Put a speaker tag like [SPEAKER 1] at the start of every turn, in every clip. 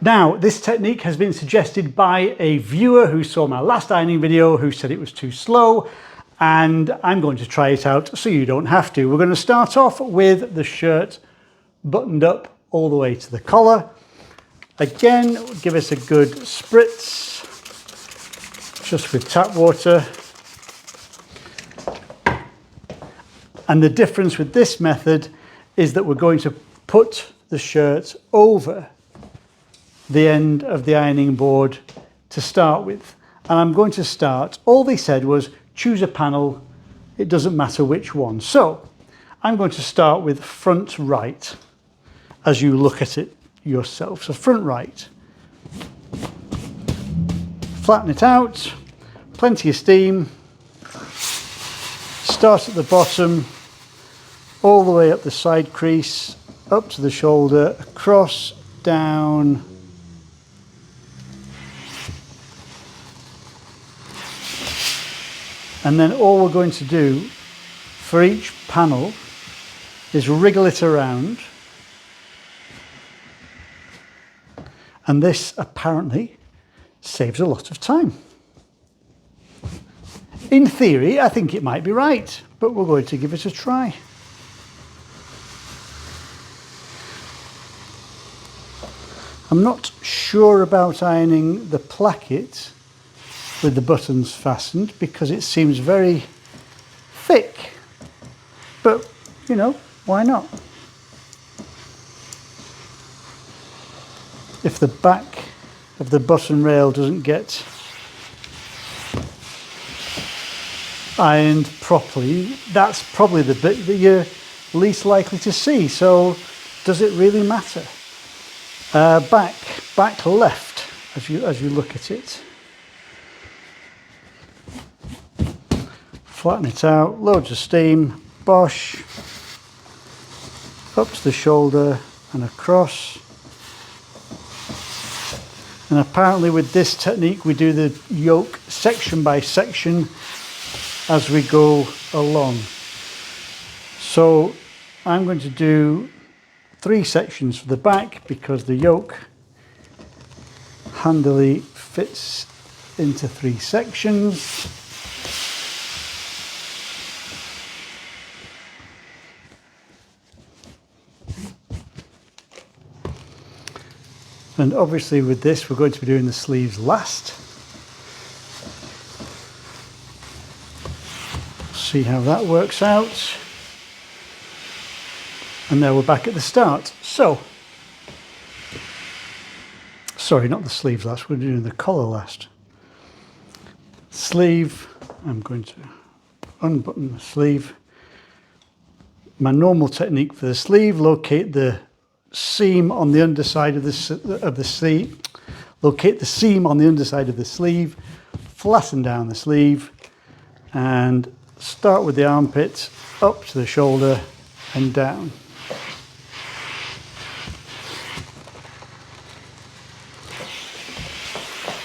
[SPEAKER 1] Now, this technique has been suggested by a viewer who saw my last ironing video who said it was too slow, and I'm going to try it out so you don't have to. We're going to start off with the shirt buttoned up all the way to the collar. Again, give us a good spritz, just with tap water. And the difference with this method is that we're going to put the shirt over the end of the ironing board to start with. And I'm going to start, all they said was choose a panel, it doesn't matter which one. So I'm going to start with front right as you look at it yourself. So front right, flatten it out, plenty of steam, start at the bottom, all the way up the side crease, up to the shoulder, across, down, and then all we're going to do for each panel is wriggle it around. And this apparently saves a lot of time. In theory, I think it might be right, but we're going to give it a try. I'm not sure about ironing the placket with the buttons fastened because it seems very thick, but you know, why not? If the back of the button rail doesn't get ironed properly, that's probably the bit that you're least likely to see. So does it really matter? Back left as you look at it. Flatten it out, loads of steam, bosh, up to the shoulder and across. And apparently with this technique we do the yoke section by section as we go along. So I'm going to do 3 sections for the back because the yoke handily fits into 3 sections. And obviously with this we're going to be doing the sleeves last. See how that works out. And now we're back at the start. So, sorry, not the sleeves last, we're doing the collar last. Sleeve, I'm going to unbutton the sleeve. My normal technique for the sleeve, locate the seam on the underside of the sleeve, locate the seam on the underside of the sleeve, flatten down the sleeve, and start with the armpit up to the shoulder and down.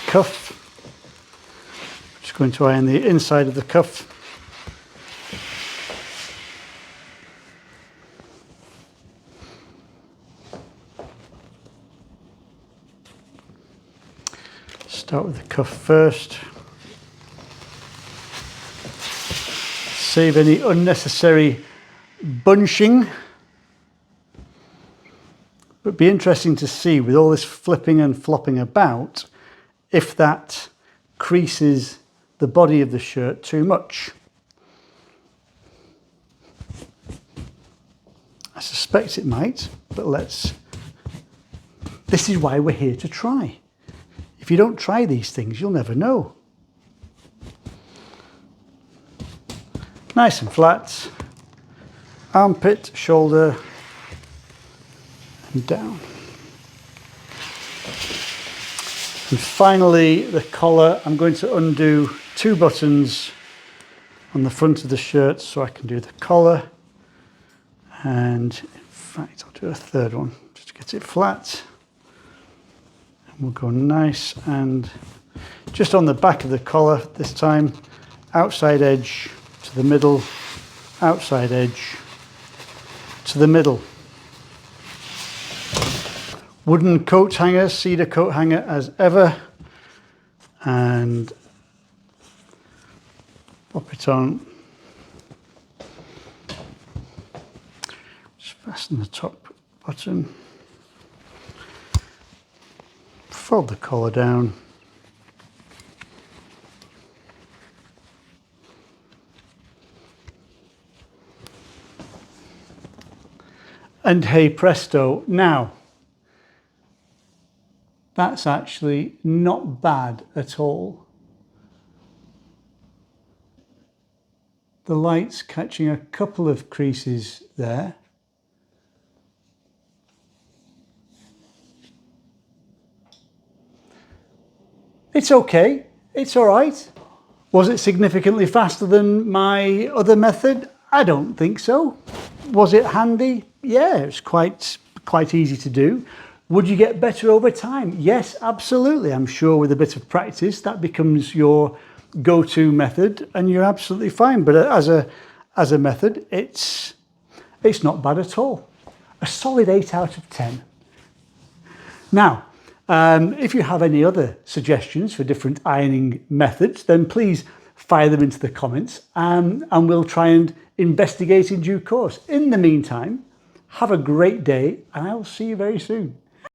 [SPEAKER 1] Cuff, just going to iron the inside of the cuff. Start with the cuff first. Save any unnecessary bunching. But be interesting to see with all this flipping and flopping about if that creases the body of the shirt too much. I suspect it might, but this is why we're here to try. If you don't try these things, you'll never know. Nice and flat, armpit, shoulder, and down. And finally, the collar. I'm going to undo 2 buttons on the front of the shirt so I can do the collar. And in fact, I'll do a 3rd one just to get it flat. And we'll go nice and just on the back of the collar this time, outside edge to the middle, outside edge to the middle. Wooden coat hanger, cedar coat hanger as ever, and pop it on. Just fasten the top button, fold the collar down, and hey presto. Now, that's actually not bad at all. The light's catching a couple of creases there. It's okay, it's all right. Was it significantly faster than my other method? I don't think so. Was it handy? Yeah, it's quite easy to do. Would you get better over time? Yes, absolutely. I'm sure with a bit of practice that becomes your go-to method and you're absolutely fine. But as a method, it's not bad at all. A solid 8 out of 10. Now, if you have any other suggestions for different ironing methods, then please fire them into the comments and we'll try and investigate in due course. In the meantime, have a great day and I will see you very soon.